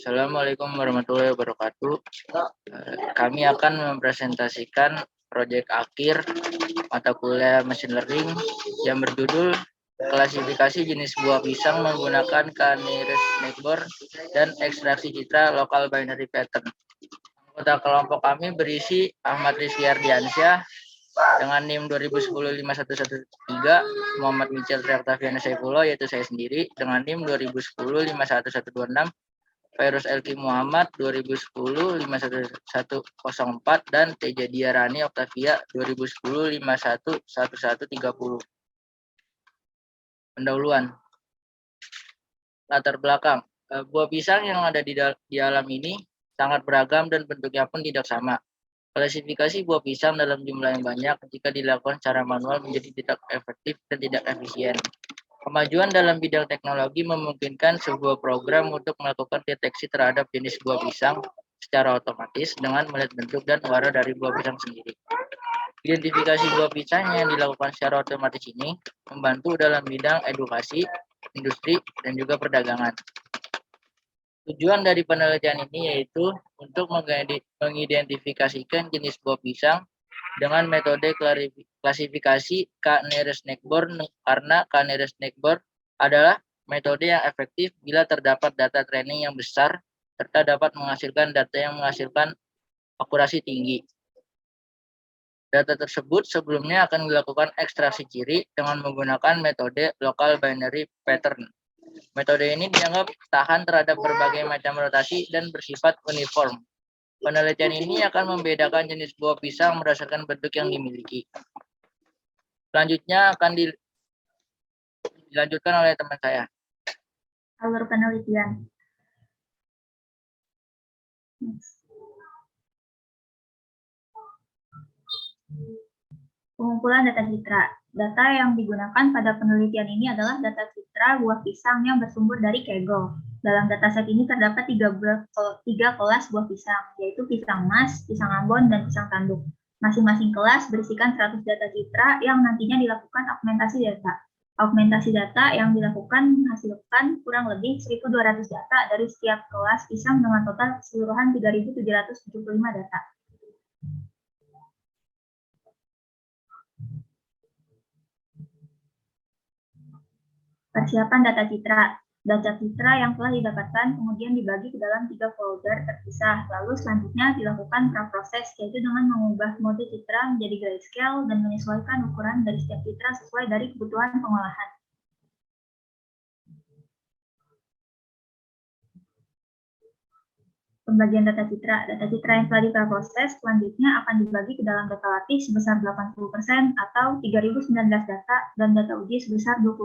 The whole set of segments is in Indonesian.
Assalamualaikum warahmatullahi wabarakatuh. Kami akan mempresentasikan proyek akhir mata kuliah Machine Learning yang berjudul klasifikasi jenis buah pisang menggunakan k-nearest neighbor dan ekstraksi citra local binary pattern. Anggota kelompok kami berisi Ahmad Rizky Ardiansyah dengan NIM 2010-5113, Muhammad Michel Triaktaviana Saifullah yaitu saya sendiri dengan NIM 2010-51126, Virus Elki Muhammad 2010-51104 dan Teja Diarani Octavia 2010-511130. Pendahuluan. Latar belakang. Buah pisang yang ada di alam ini sangat beragam dan bentuknya pun tidak sama. Klasifikasi buah pisang dalam jumlah yang banyak jika dilakukan secara manual menjadi tidak efektif dan tidak efisien. Kemajuan dalam bidang teknologi memungkinkan sebuah program untuk melakukan deteksi terhadap jenis buah pisang secara otomatis dengan melihat bentuk dan warna dari buah pisang sendiri. Identifikasi buah pisang yang dilakukan secara otomatis ini membantu dalam bidang edukasi, industri, dan juga perdagangan. Tujuan dari penelitian ini yaitu untuk mengidentifikasikan jenis buah pisang dengan metode klasifikasi k-nearest neighbor karena k-nearest neighbor adalah metode yang efektif bila terdapat data training yang besar serta dapat menghasilkan data yang menghasilkan akurasi tinggi. Data tersebut sebelumnya akan dilakukan ekstraksi ciri dengan menggunakan metode local binary pattern. Metode ini dianggap tahan terhadap berbagai macam rotasi dan bersifat uniform. Penelitian ini akan membedakan jenis buah pisang berdasarkan bentuk yang dimiliki. Selanjutnya akan dilanjutkan oleh teman saya. Alur penelitian. Pengumpulan data citra. Data yang digunakan pada penelitian ini adalah data citra buah pisang yang bersumber dari Kaggle. Dalam dataset ini terdapat tiga kelas buah pisang, yaitu pisang mas, pisang Ambon, dan pisang tanduk. Masing-masing kelas berisikan 100 data citra yang nantinya dilakukan augmentasi data. Augmentasi data yang dilakukan menghasilkan kurang lebih 1.200 data dari setiap kelas pisang dengan total keseluruhan 3.775 data. Persiapan data citra. Data citra yang telah didapatkan kemudian dibagi ke dalam 3 folder terpisah. Lalu selanjutnya dilakukan praproses, yaitu dengan mengubah mode citra menjadi grayscale dan menyesuaikan ukuran dari setiap citra sesuai dari kebutuhan pengolahan. Pembagian data citra. Data citra yang telah diproses selanjutnya akan dibagi ke dalam data latih sebesar 80% atau 3.019 data dan data uji sebesar 20%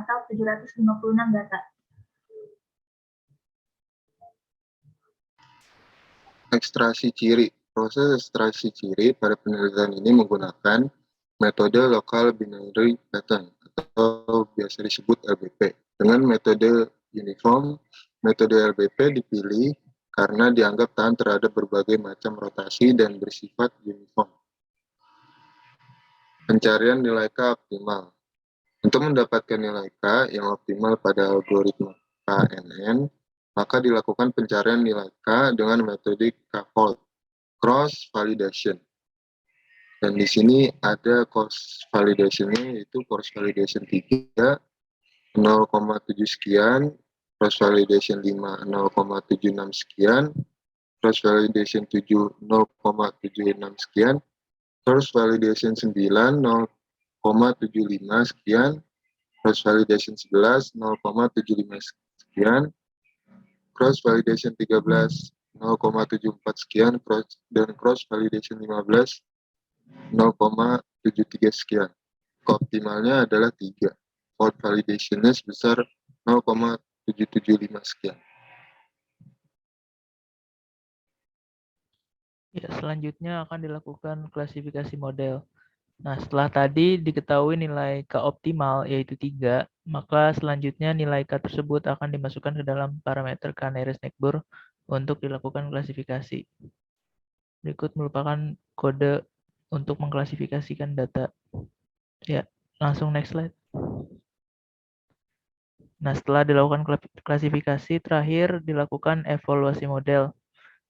atau 756 data. Ekstraksi ciri. Proses ekstraksi ciri pada penelitian ini menggunakan metode local binary pattern atau biasa disebut LBP. Dengan metode uniform, metode LBP dipilih karena dianggap tahan terhadap berbagai macam rotasi dan bersifat uniform. Pencarian nilai K optimal. Untuk mendapatkan nilai K yang optimal pada algoritma KNN, maka dilakukan pencarian nilai K dengan metode K-fold, cross validation. Dan di sini ada cross validation-nya, yaitu cross validation 3, 0,7 sekian, cross validation 5, 0,76 sekian, cross validation 7, 0,76 sekian, cross validation 9, 0,75 sekian, cross validation 11, 0,75 sekian, cross validation 13, 0,74 sekian, dan cross validation 15, 0,73 sekian. Optimalnya adalah 3. Fold validation-nya sebesar 0,775 sekian. Ya, selanjutnya akan dilakukan klasifikasi model. Nah, setelah tadi diketahui nilai K optimal yaitu 3, maka selanjutnya nilai K tersebut akan dimasukkan ke dalam parameter k-nearest neighbor untuk dilakukan klasifikasi. Berikut merupakan kode untuk mengklasifikasikan data. Ya, langsung next slide. Nah, setelah dilakukan klasifikasi, terakhir dilakukan evaluasi model.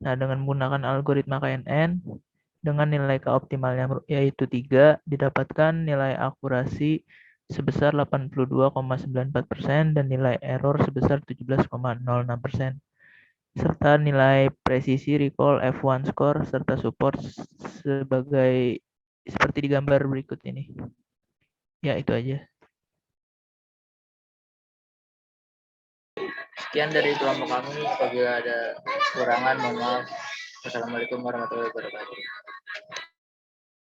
Nah, dengan menggunakan algoritma KNN, dengan nilai K optimalnya yaitu 3, didapatkan nilai akurasi sebesar 82,94% dan nilai error sebesar 17,06%. Serta nilai presisi recall F1 score serta support sebagai seperti di gambar berikut ini. Ya, itu aja. Sekian dari kelompok kami. Apabila ada kekurangan, mohon maaf. Wassalamualaikum warahmatullahi wabarakatuh.